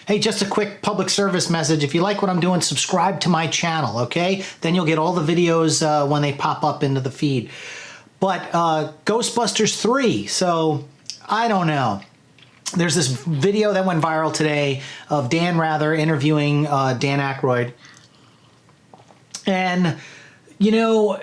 Hey, just a quick public service message. If you like what I'm doing, subscribe to my channel, okay? Then you'll get all the videos when they pop up into the feed. But Ghostbusters 3, so I don't know. There's this video that went viral today of Dan Rather interviewing Dan Aykroyd. And, you know,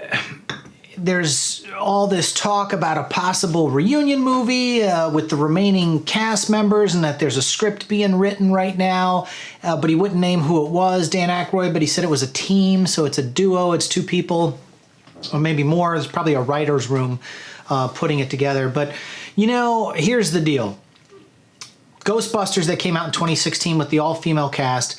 there's all this talk about a possible reunion movie with the remaining cast members, and that there's a script being written right now, but he wouldn't name who it was, Dan Aykroyd, but he said it was a team, so it's a duo, it's two people, or maybe more. There's probably a writer's room putting it together. But, you know, here's the deal. Ghostbusters that came out in 2016 with the all-female cast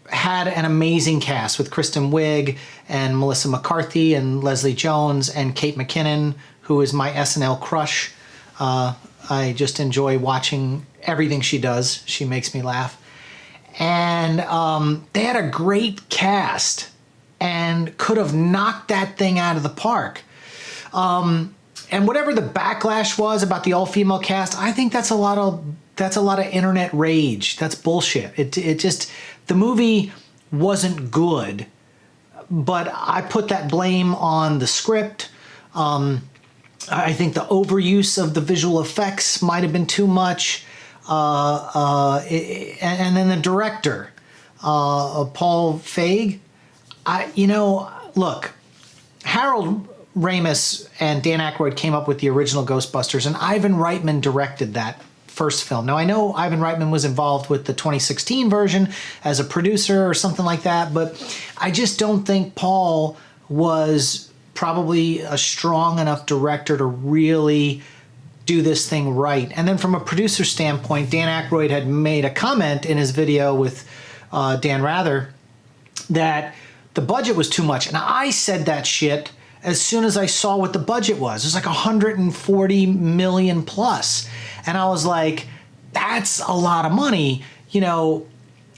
had an amazing cast with Kristen Wiig and Melissa McCarthy and Leslie Jones and Kate McKinnon, who is my SNL crush. I just enjoy watching everything she does. She makes me laugh. And they had a great cast and could have knocked that thing out of the park. And whatever the backlash was about the all-female cast, I think that's a lot of internet rage. That's bullshit. It just, the movie wasn't good, but I put that blame on the script. I think the overuse of the visual effects might have been too much. And then the director, Paul Feig. Look, Harold Ramis and Dan Aykroyd came up with the original Ghostbusters, and Ivan Reitman directed that first film. Now, I know Ivan Reitman was involved with the 2016 version as a producer or something like that, but I just don't think Paul was probably a strong enough director to really do this thing right. And then from a producer standpoint, Dan Aykroyd had made a comment in his video with Dan Rather that the budget was too much. And I said that shit as soon as I saw what the budget was. It was like 140 million plus. And I was like, that's a lot of money. You know,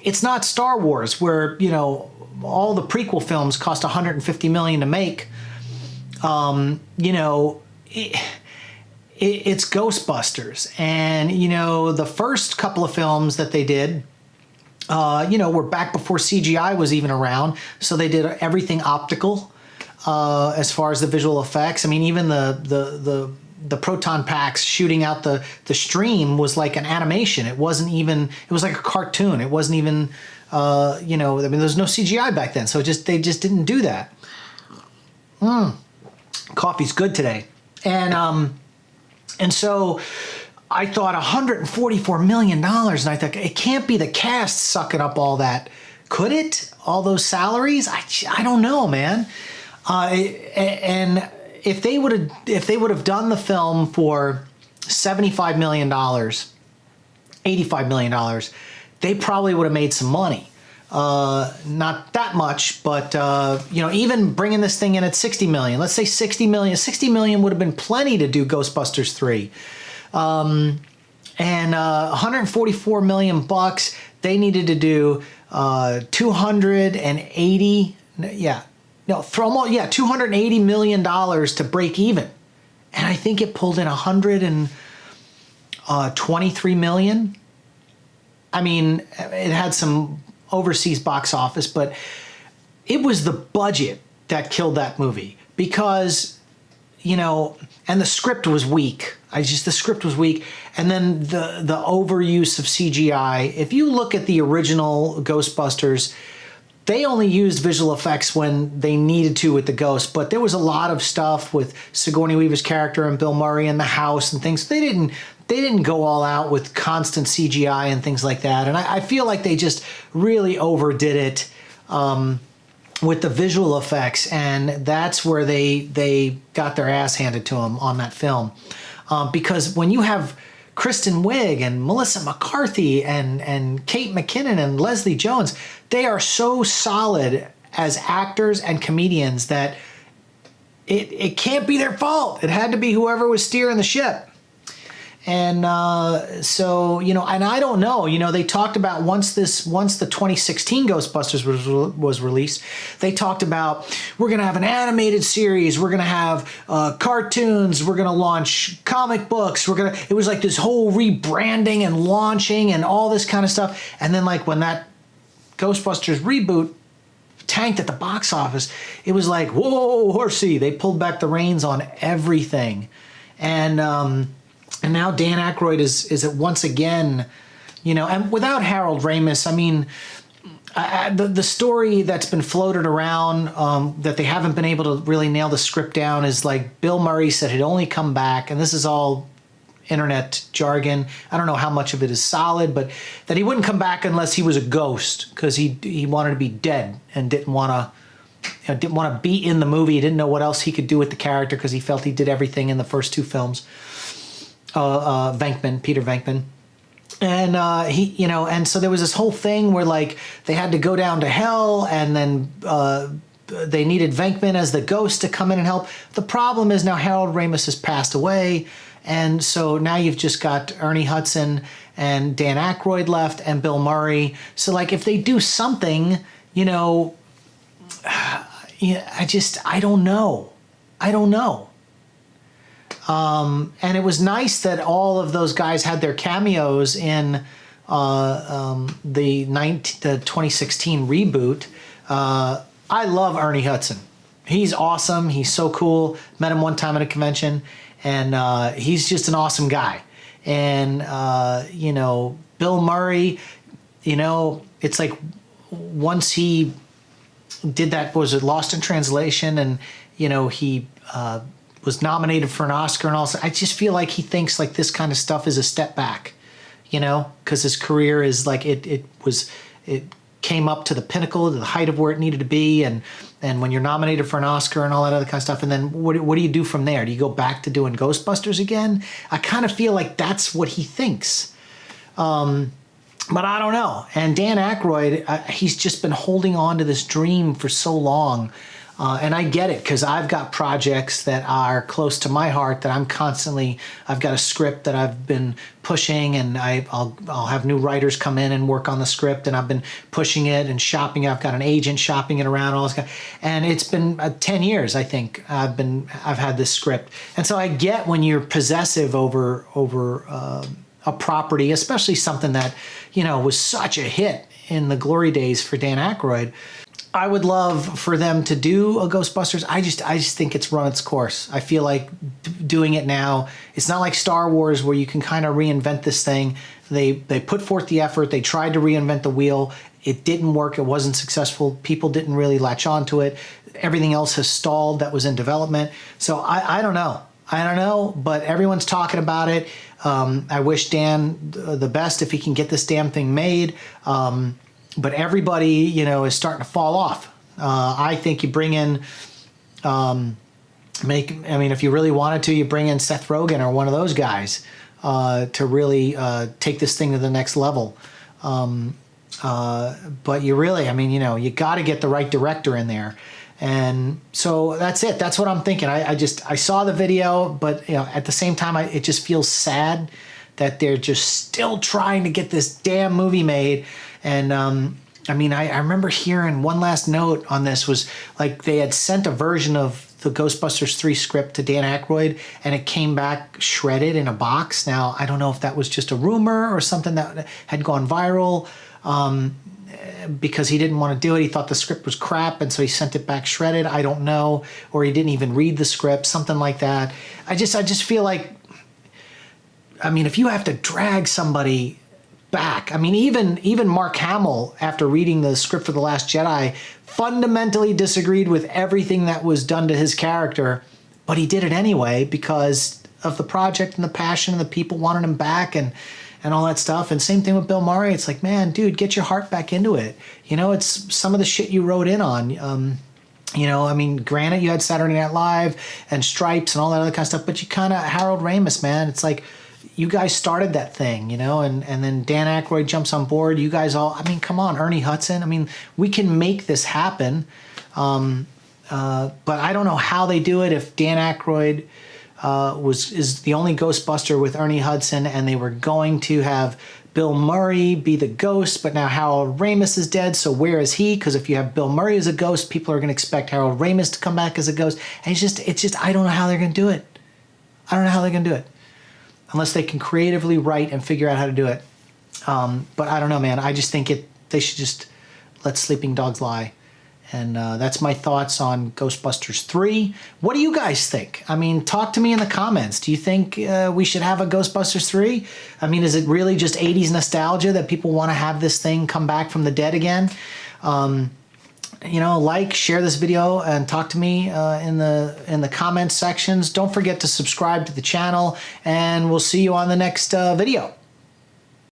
it's not Star Wars where, you know, all the prequel films cost 150 million to make. You know, it's Ghostbusters. And, you know, the first couple of films that they did, you know, were back before CGI was even around. So they did everything optical as far as the visual effects. I mean, even the proton packs shooting out the stream was like an animation. It wasn't even, it was like a cartoon. It wasn't even, you know, I mean, there was no CGI back then. So they just didn't do that. Coffee's good today. And so I thought $144 million, and I thought, it can't be the cast sucking up all that. Could it? All those salaries? I don't know, man. And if they would have done the film for $75 million, $85 million, they probably would have made some money. Not that much, but you know, even bringing this thing in at 60 million, let's say 60 million would have been plenty to do Ghostbusters 3. And 144 million bucks, they needed to do 280, yeah. No, $280 million to break even. And I think it pulled in 123 million. I mean, it had some overseas box office, but it was the budget that killed that movie because, you know, and the script was weak. The script was weak. And then the overuse of CGI. If you look at the original Ghostbusters, they only used visual effects when they needed to with the ghost, but there was a lot of stuff with Sigourney Weaver's character and Bill Murray in the house and things. They didn't go all out with constant CGI and things like that. And I feel like they just really overdid it with the visual effects, and that's where they got their ass handed to them on that film. Because when you have Kristen Wiig and Melissa McCarthy and Kate McKinnon and Leslie Jones, they are so solid as actors and comedians that it can't be their fault. It had to be whoever was steering the ship. And so, you know, and I don't know, you know, they talked about once the 2016 Ghostbusters was released, they talked about, we're going to have an animated series, we're going to have cartoons, we're going to launch comic books, it was like this whole rebranding and launching and all this kind of stuff. And then like when that Ghostbusters reboot tanked at the box office, it was like, whoa, horsey, they pulled back the reins on everything. And now Dan Aykroyd is once again, you know, and without Harold Ramis, I mean, the story that's been floated around that they haven't been able to really nail the script down is like Bill Murray said he'd only come back, and this is all internet jargon. I don't know how much of it is solid, but that he wouldn't come back unless he was a ghost, because he wanted to be dead and didn't want to be in the movie. He didn't know what else he could do with the character because he felt he did everything in the first two films. Peter Venkman. And he, you know, and so there was this whole thing where like they had to go down to hell, and then they needed Venkman as the ghost to come in and help. The problem is now Harold Ramis has passed away, and so now you've just got Ernie Hudson and Dan Aykroyd left and Bill Murray. So like if they do something, you know, I don't know. And it was nice that all of those guys had their cameos in the 2016 reboot. I love Ernie Hudson. He's awesome. He's so cool. Met him one time at a convention, and he's just an awesome guy. And, you know, Bill Murray, you know, it's like once he did that, was it Lost in Translation? And, you know, he was nominated for an Oscar and all. I just feel like he thinks like this kind of stuff is a step back, you know, because his career is like it came up to the pinnacle, to the height of where it needed to be, and when you're nominated for an Oscar and all that other kind of stuff, and then what do you do from there? Do you go back to doing Ghostbusters again? I kind of feel like that's what he thinks. But I don't know. And Dan Aykroyd, he's just been holding on to this dream for so long. And I get it, because I've got projects that are close to my heart that I've got a script that I've been pushing, and I'll have new writers come in and work on the script, and I've been pushing it and shopping it. I've got an agent shopping it around, all this kind. And it's been 10 years, I think, I've had this script. And so I get when you're possessive over a property, especially something that, you know, was such a hit in the glory days for Dan Aykroyd. I would love for them to do a Ghostbusters. I just think it's run its course. I feel like doing it now, it's not like Star Wars where you can kind of reinvent this thing. They put forth the effort. They tried to reinvent the wheel. It didn't work. It wasn't successful. People didn't really latch on to it. Everything else has stalled that was in development. So I don't know. I don't know, but everyone's talking about it. I wish Dan the best if he can get this damn thing made. But everybody, you know, is starting to fall off. I think you bring in, if you really wanted to, you bring in Seth Rogen or one of those guys to really take this thing to the next level. But you really, you know, you got to get the right director in there. And so that's it. That's what I'm thinking. I saw the video, but, you know, at the same time, it just feels sad that they're just still trying to get this damn movie made. And I remember hearing one last note on this was like they had sent a version of the Ghostbusters 3 script to Dan Aykroyd, and it came back shredded in a box. Now, I don't know if that was just a rumor or something that had gone viral because he didn't want to do it. He thought the script was crap, and so he sent it back shredded. I don't know. Or he didn't even read the script, something like that. I just feel like, if you have to drag somebody back. Even Mark Hamill, after reading the script for The Last Jedi, fundamentally disagreed with everything that was done to his character, but he did it anyway because of the project and the passion and the people wanted him back and all that stuff. And same thing with Bill Murray. It's like, man, dude, get your heart back into it. You know, it's some of the shit you wrote in on. Granted, you had Saturday Night Live and Stripes and all that other kind of stuff, but you kind of, Harold Ramis, man, it's like, you guys started that thing, you know, and then Dan Aykroyd jumps on board. You guys all, come on, Ernie Hudson. We can make this happen. But I don't know how they do it. If Dan Aykroyd is the only Ghostbuster with Ernie Hudson, and they were going to have Bill Murray be the ghost, but now Harold Ramis is dead, so where is he? Because if you have Bill Murray as a ghost, people are going to expect Harold Ramis to come back as a ghost, and it's just I don't know how they're going to do it. I don't know how they're going to do it, unless they can creatively write and figure out how to do it. But I don't know, man. I just think they should just let sleeping dogs lie. And that's my thoughts on Ghostbusters 3. What do you guys think? I mean, talk to me in the comments. Do you think we should have a Ghostbusters 3? I mean, is it really just 80s nostalgia that people want to have this thing come back from the dead again? You know, share this video, and talk to me in the comments sections. Don't forget to subscribe to the channel, and we'll see you on the next video.